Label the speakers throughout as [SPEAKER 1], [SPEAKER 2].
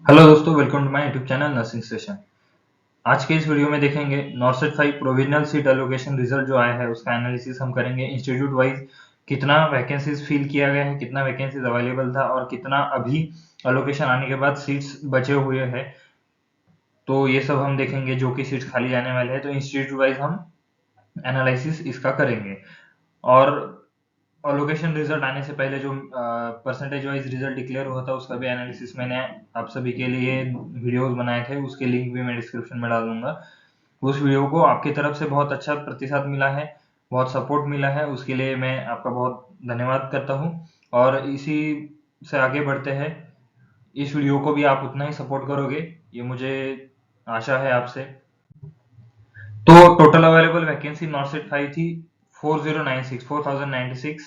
[SPEAKER 1] Hello दोस्तों, welcome to my YouTube channel nursing station. आज के इस वीडियो में देखेंगे NORCET 5 provisional seat allocation result जो आया है उसका एनालिसिस हम करेंगे। इंस्टीट्यूट वाइज कितना वैकेंसीज फिल किया गया है, कितना वैकेंसीज अवेलेबल था और कितना अभी एलोकेशन आने के बाद सीट्स बचे हुए हैं, तो ये सब हम देखेंगे जो कि सीट्स खाली जाने वाले हैं। तो इंस्टीट्यूट वाइज हम एनालिसिस इसका करेंगे और एलोकेशन रिजल्ट आने से पहले जो परसेंटेज वाइज रिजल्ट डिक्लेयर हुआ था उसका भी एनालिसिस मैंने आप सभी के लिए वीडियोस बनाए थे, उसके लिंक भी मैं डिस्क्रिप्शन में डाल दूंगा। उस वीडियो को आपकी तरफ से बहुत अच्छा प्रतिसाद मिला है, बहुत सपोर्ट मिला है, उसके लिए मैं आपका बहुत धन्यवाद करता हूँ। और इसी से आगे बढ़ते हैं, इस वीडियो को भी आप उतना ही सपोर्ट करोगे, ये मुझे आशा है आपसे। तो टोटल अवेलेबल वैकेंसी नॉर्सेट 5 थी 4096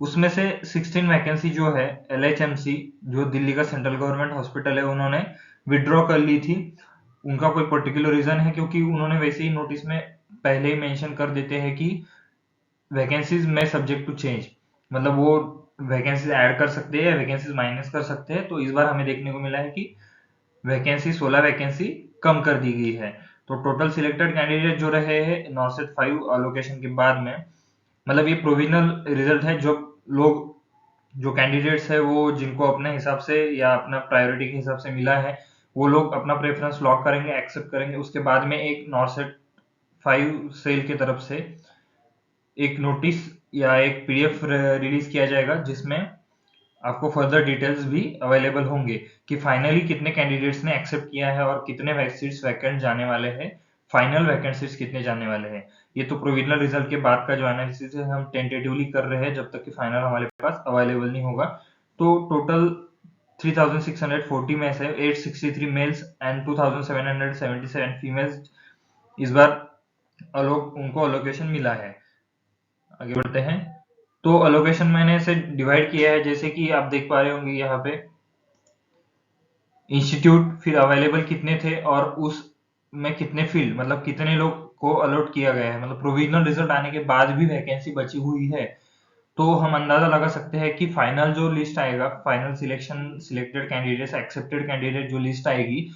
[SPEAKER 1] उसमें से 16 वैकेंसी जो है LHMC जो दिल्ली का सेंट्रल गवर्नमेंट हॉस्पिटल है उन्होंने विड्रॉ कर ली थी। उनका कोई पर्टिकुलर रीजन है, क्योंकि उन्होंने वैसे ही नोटिस में पहले ही मेंशन कर देते हैं कि वैकेंसीज में सब्जेक्ट टू चेंज, मतलब वो वैकेंसीज ऐड कर सकते हैं या वैकेंसीज माइनस कर सकते हैं। तो इस बार हमें देखने को मिला है कि वैकेंसी 16 वैकेंसी कम कर दी गई है। तो टोटल सिलेक्टेड कैंडिडेट जो रहे हैं नॉर्सेट 5 अलोकेशन के बाद में, मतलब ये प्रोविजनल रिजल्ट है। जो लोग जो कैंडिडेट्स है वो जिनको अपने हिसाब से या अपना प्रायोरिटी के हिसाब से मिला है वो लोग अपना प्रेफरेंस लॉक करेंगे, एक्सेप्ट करेंगे। उसके बाद में एक नॉर्सेट 5 सेल की तरफ से एक नोटिस या एक PDF रिलीज किया जाएगा जिसमें आपको फर्दर डिटेल्स भी अवेलेबल होंगे कि फाइनली कितने कैंडिडेट्स ने एक्सेप्ट किया है और कितने सीट्स वैकेंट जाने वाले हैं, फाइनल वैकेंसीज कितने जाने वाले हैं। ये तो प्रोविजनल रिजल्ट के बाद का जो एनालिसिस है हम टेंटेटिवली कर रहे हैं जब तक कि फाइनल हमारे पास अवेलेबल नहीं होगा। तो टोटल 3640 में से 863 मेल्स एंड 2777 फीमेल्स इस बार उनको अलोकेशन मिला है। आगे बढ़ते हैं। तो अलोकेशन मैंने इसे डिवाइड किया है, जैसे कि आप देख पा रहे होंगे यहाँ पे इंस्टीट्यूट, फिर अवेलेबल कितने थे और उस में कितने फील्ड, मतलब कितने लोग को अलॉट किया गया है। मतलब प्रोविजनल रिजल्ट आने के बाद भी वैकेंसी बची हुई है, तो हम अंदाजा लगा सकते हैं कि फाइनल जो लिस्ट आएगा, final selected candidates accepted candidate जो लिस्ट आएगी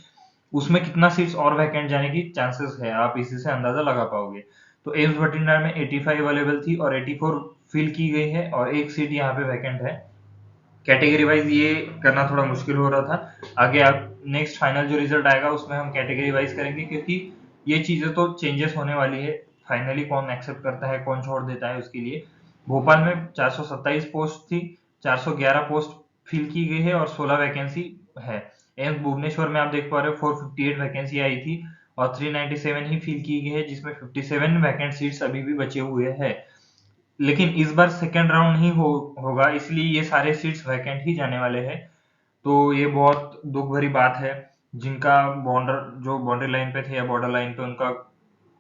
[SPEAKER 1] उसमें कितना सीट्स और वैकेंट जाने की चांसेस है, आप इसी से अंदाजा लगा पाओगे। तो एम्स बठिंडा में 85 अवेलेबल थी और 84 फिल की गई है और एक सीट यहाँ पे वैकेंट है। कैटेगरी वाइज ये करना थोड़ा मुश्किल हो रहा था। आगे आप नेक्स्ट फाइनल जो रिजल्ट आएगा उसमें हम कैटेगरी वाइज करेंगे, क्योंकि ये चीजें तो चेंजेस होने वाली है। फाइनली कौन एक्सेप्ट करता है कौन छोड़ देता है उसके लिए। भोपाल में 427 पोस्ट थी, 411 पोस्ट फिल की गई है और 16 वैकेंसी है। एम्स भुवनेश्वर में आप देख पा रहे हो 458 वैकेंसी आई थी और 397 ही फिल की गई है, जिसमें 57 वैकेंट सीट्स अभी भी बचे हुए हैं। लेकिन इस बार सेकेंड राउंड नहीं होगा, इसलिए ये सारे सीट्स वैकेंट ही जाने वाले हैं। तो ये बहुत दुख भरी बात है। जिनका बाउंड्री लाइन पे थे या बॉर्डर लाइन पे उनका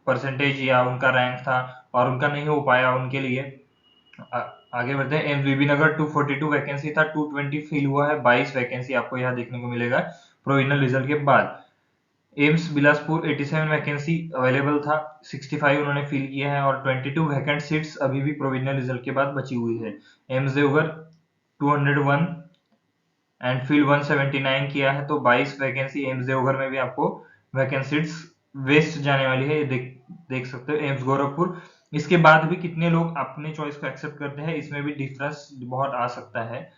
[SPEAKER 1] परसेंटेज या उनका रैंक था और उनका नहीं हो पाया, उनके लिए आगे बढ़ते हैं। एम्स बीबी नगर 242 वैकेंसी था, 220 फिल हुआ है, 22 वैकेंसी आपको यहाँ देखने को मिलेगा प्रोविजनल रिजल्ट के बाद। एम्स बिलासपुर 87 वैकेंसी अवेलेबल था, 65 उन्होंने फिल किया है और 22 वैकेंट सीट्स अभी भी प्रोविजनल रिजल्ट के बाद बची हुई है। एम्स देवघर 201 एंड फिल 179 किया है, तो 22 वैकेंसी एम्स देवघर में भी आपको वैकेंसीज वेस्ट जाने वाली है, ये देख सकते हो। एम्स गोरखपुर, इसके बाद भी कितने लोग अपने चॉइस को एक्सेप्ट करते हैं इसमें भी डिफरेंस बहुत आ सकता है।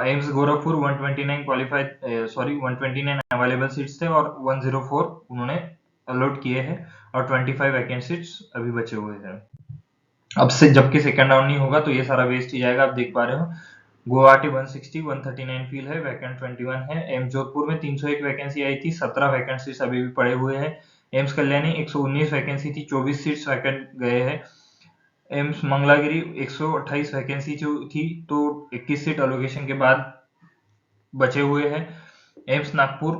[SPEAKER 1] AIIMS Gorakhpur 129 qualified 129 available seats थे और 104 उन्होंने अलॉट किए हैं और 25 वैकेंट सीट्स अभी बचे हुए हैं। अब से जबकि सेकंड राउंड नहीं होगा तो ये सारा वेस्ट ही जाएगा, आप देख पा रहे हो। गुवाहाटी 160 139 फील है, वैकेंट 21 है। एम्स जोधपुर में 301 वैकेंसी आई थी, 17 वैकेंट सीट्स अभी भी पड़े हुए हैं। एम्स कल्याणी 119 वैकेंसी थी, 24 सीट्स वैकेंट गए हैं। एम्स मंगलागिरी 128 वैकेंसी थी, तो 21 सीट अलोकेशन के बाद बचे हुए हैं। एम्स नागपुर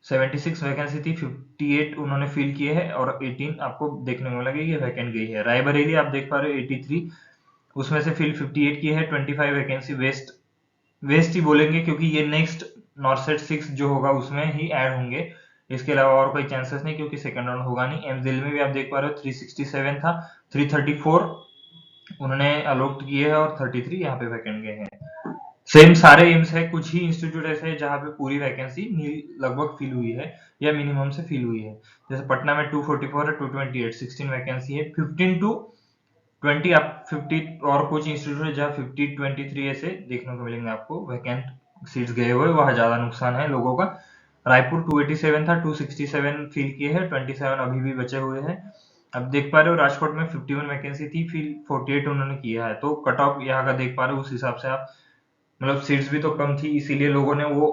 [SPEAKER 1] 76 वैकेंसी थी, 58 उन्होंने फिल किए हैं और 18 आपको देखने को मिला कि ये वैकेंट गई है। रायबरेली आप देख पा रहे हो 83, उसमें से फिल 58 की है, 25 वैकेंसी वेस्ट ही बोलेंगे क्योंकि ये नेक्स्ट नॉर्सेट 6 जो होगा उसमें ही ऐड होंगे। इसके अलावा और कोई चांसेस नहीं, क्योंकि सेकंड राउंड होगा नहीं। एम्स दिल्ली में भी आप देख पा रहे हो 367 था, 334 उन्होंने अलॉट किए हैं और 33 यहाँ पे वैकेंट गए हैं। सेम सारे एम्स है, कुछ ही इंस्टीट्यूट ऐसे है जहाँ पे पूरी वैकेंसी लगभग फिल हुई है या मिनिमम से फिल हुई है। जैसे पटना में 244 है, 228 16 वैकेंसी है, 15 टू 20 आप 50 और कुछ इंस्टीट्यूट है जहाँ 50 23 ऐसे देखने को मिलेंगे आपको वैकेंट सीट्स गए हुए, वहाँ ज्यादा नुकसान है लोगों का। रायपुर 287 था, 267 फिल किए हैं, 27 अभी भी बचे हुए हैं। अब देख पा रहे हो राजकोट में 51 वैकेंसी थी, फिर 48 उन्होंने किया है, तो कट ऑफ यहाँ का देख पा रहे हो, उस हिसाब से आप मतलब सीट्स भी तो कम थी, इसीलिए लोगों ने वो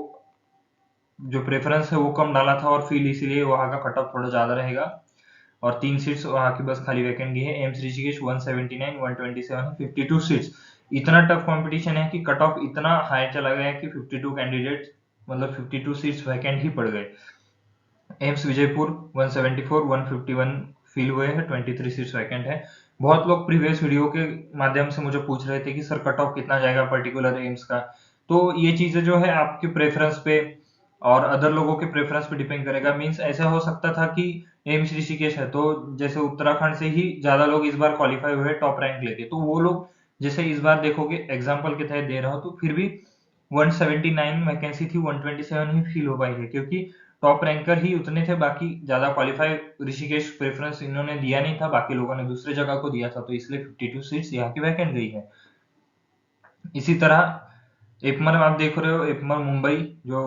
[SPEAKER 1] जो प्रेफरेंस है वो कम डाला था, और फिर इसीलिए वहाँ का कट ऑफ थोड़ा ज्यादा रहेगा। और 3 सीट्स वहाँ की बस खाली वैकेंट गई है। एम्स ऋषिकेश 179 127 है, 52 सीट्स। इतना टफ कंपटीशन है कि कट ऑफ इतना हाई चला गया है कि 52 कैंडिडेट मतलब 52 सीट्स वैकेंट ही पड़ गए। एम्स विजयपुर 174 151 फिल हुए हैं, 23 सीट्स वैकेंट है। बहुत लोग प्रीवियस वीडियो के माध्यम से मुझे पूछ रहे थे कि सर कट ऑफ कितना जाएगा पर्टिकुलर एम्स का। तो ये चीजें जो है आपके प्रेफरेंस पे और अदर लोगों के प्रेफरेंस पे डिपेंड करेगा। मींस ऐसा हो सकता था कि एम्स ऋषिकेश है, तो जैसे उत्तराखंड से ही ज्यादा लोग इस बार क्वालिफाई हुए टॉप रैंक लेके, तो वो लोग जैसे इस बार देखोगे एग्जाम्पल के तहत दे रहा हूँ, तो फिर भी 179 वैकेंसी थी, 127 ही फिल हो पाई है, क्योंकि टॉप रैंकर ही उतने थे, बाकी ज्यादा क्वालिफाई ऋषिकेश प्रेफरेंस इन्होंने दिया नहीं था, बाकी लोगों ने दूसरे जगह को दिया था, तो इसलिए 52 सीट्स यहाँ की वैकेंट गई है। इसी तरह एपमर में आप देख रहे हो, एपमर मुंबई जो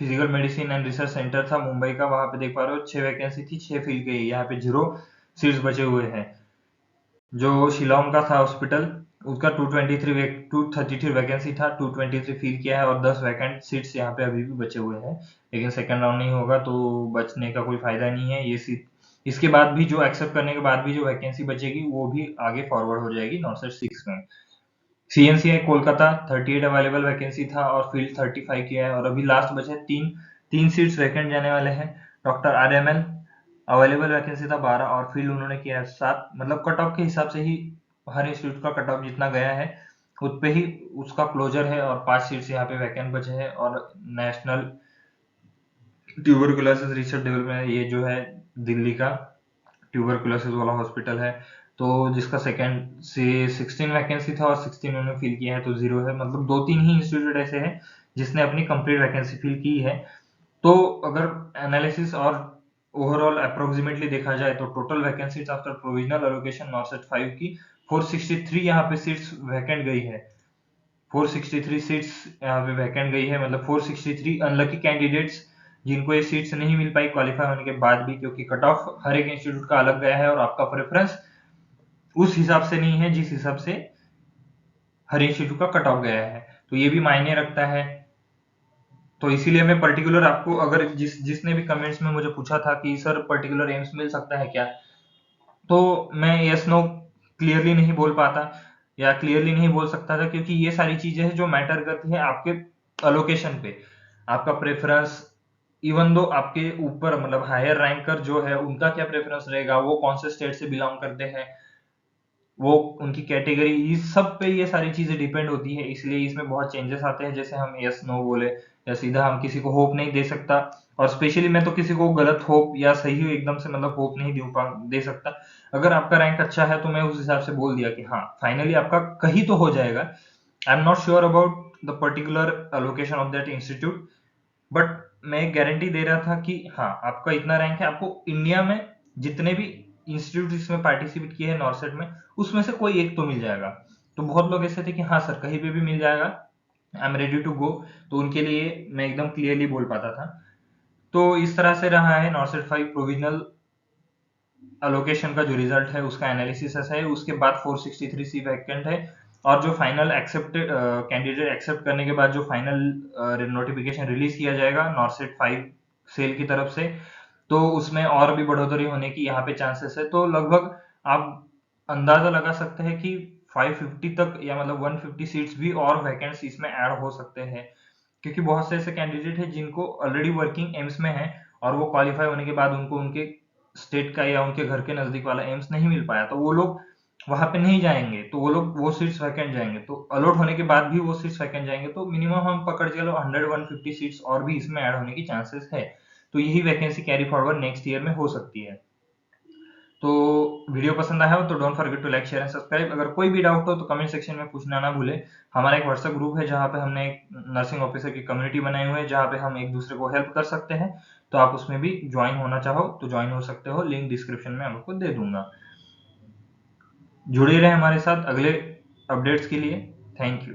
[SPEAKER 1] physical medicine and research centre था मुंबई का, वहां पे देख पा रहे हो 6 वैकेंसी थी, 6 फिल गई, यहाँ पे 0 सीट्स बचे हुए हैं। जो शिलोंग का था हॉस्पिटल, उसका 233 वैकेंसी था, 223 फिल किया है, और 10 वैकेंट सीट्स यहाँ पे अभी भी बचे हुए हैं। लेकिन सेकंड राउंड नहीं होगा तो बचने का कोई फायदा नहीं है, ये सीट इसके बाद भी जो एक्सेप्ट करने के बाद भी जो वैकेंसी बचेगी वो भी आगे फॉरवर्ड हो जाएगी नॉर्थ 6 में। सीएनसीआई कोलकाता 38 अवेलेबल वैकेंसी था और फील्ड 35 किया है, और अभी लास्ट बचे तीन तीन सीट्स वैकेंट जाने वाले हैं। डॉक्टर आरएमएल अवेलेबल वैकेंसी था 12 और फील्ड उन्होंने किया है 7, मतलब कट ऑफ के हिसाब से ही हर इंस्टीट्यूट का कट ऑफ जितना गया है उस पे ही उसका क्लोजर है, और 5 सीट्स यहाँ पे वैकेंट बचे हैं। और नेशनल ट्यूबरकुलोसिस रिसर्च डेवलपमेंट, ये जो है दिल्ली का ट्यूबरकुलोसिस वाला हॉस्पिटल है, तो जिसका सेकंड से 16 वैकेंसी था और 16 उन्होंने फिल किया है, तो 0 है। मतलब 2-3 ही इंस्टीट्यूट ऐसे हैं जिसने अपनी कंप्लीट वैकेंसी फिल की है। तो अगर एनालिसिस और ओवरऑल अप्रोक्सीमेटली देखा जाए तो total vacancies after provisional allocation नॉर्सेट 5 की 463 यहाँ पे सीट्स वैकेंट गई है। 463 सीट्स यहाँ पे वैकेंट गई है, मतलब 463 अनलकी कैंडिडेट्स जिनको ये सीट्स नहीं मिल पाई क्वालिफाई होने के बाद भी, क्योंकि कट ऑफ हर एक इंस्टीट्यूट का अलग गया है और आपका प्रेफरेंस उस हिसाब से नहीं है जिस हिसाब से हर इंस्टीट्यूट का कट ऑफ गया है, तो ये भी मायने रखता है। तो इसीलिए मैं पर्टिकुलर आपको, अगर जिसने भी कमेंट्स में मुझे पूछा था कि सर पर्टिकुलर एम्स मिल सकता है क्या, तो मैं यस नो क्लियरली नहीं बोल पाता या क्लियरली नहीं बोल सकता था, क्योंकि ये सारी चीजें हैं जो मैटर करती है आपके अलोकेशन पे, आपका प्रेफरेंस। इवन दो आपके ऊपर मतलब हायर रैंकर जो है उनका क्या प्रेफरेंस रहेगा, वो कौन से स्टेट से बिलोंग करते हैं, वो उनकी कैटेगरी, इस सब पे ये सारी चीजें डिपेंड होती है, इसलिए इसमें बहुत चेंजेस आते हैं। जैसे हम यस नो बोले या सीधा हम किसी को होप नहीं दे सकता, और स्पेशली मैं तो किसी को गलत होप या सही एकदम से मतलब होप नहीं दे सकता। अगर आपका रैंक अच्छा है तो मैं उस हिसाब से बोल दिया कि हाँ फाइनली आपका कहीं तो हो जाएगा। I am not sure about the particular location of that institute, but मैं गारंटी दे रहा था कि हाँ आपका इतना रैंक है, आपको इंडिया में जितने भी इंस्टीट्यूट इसमें पार्टिसिपेट किए हैं नॉर्सेट में, उसमें से कोई एक तो मिल जाएगा। तो बहुत लोग ऐसे थे कि हाँ सर कहीं पे भी मिल जाएगा, I am ready to go, तो उनके लिए मैं एकदम क्लियरली बोल पाता था। तो इस तरह से रहा है नॉर्सेट 5 प्रोविजनल अलोकेशन का जो रिजल्ट है उसका एनालिसिस ऐसा है। उसके बाद 463 सी वैकेंट है, और जो फाइनल एक्सेप्टेड कैंडिडेट एक्सेप्ट करने के बाद जो फाइनल नोटिफिकेशन रिलीज किया जाएगा नॉर्सेट 5 सेल की तरफ से, तो उसमें और भी बढ़ोतरी होने की यहाँ पे चांसेस है। तो लगभग आप अंदाजा लगा सकते हैं कि 550 तक या मतलब 150 सीट्स भी और वैकेंट्स इसमें ऐड हो सकते हैं, क्योंकि बहुत से ऐसे कैंडिडेट हैं जिनको ऑलरेडी वर्किंग एम्स में है और वो क्वालिफाई होने के बाद उनको उनके स्टेट का या उनके घर के नजदीक वाला एम्स नहीं मिल पाया, तो वो लोग वहां पे नहीं जाएंगे, तो वो लोग वो सीट्स वैकेंट जाएंगे, तो अलॉट होने के बाद भी वो सीट्स वैकेंट जाएंगे, तो मिनिमम हम पकड़ के चलो 100-150 सीट्स और भी इसमें ऐड होने की चांसेस है। तो यही vacancy carry forward next year में हो सकती है। तो वीडियो पसंद आया हो तो don't forget to like share and subscribe. अगर कोई भी डाउट हो तो कमेंट सेक्शन में पूछना ना भूले। हमारा एक व्हाट्सएप ग्रुप है जहाँ पे हमने एक नर्सिंग ऑफिसर की कम्युनिटी बनाई हुई है, जहाँ पे हम एक दूसरे को हेल्प कर सकते हैं। तो आप उसमें भी ज्वाइन होना चाहो तो ज्वाइन हो सकते हो, लिंक डिस्क्रिप्शन में आपको दे दूंगा। जुड़े रहे हमारे साथ अगले अपडेट्स के लिए। Thank you.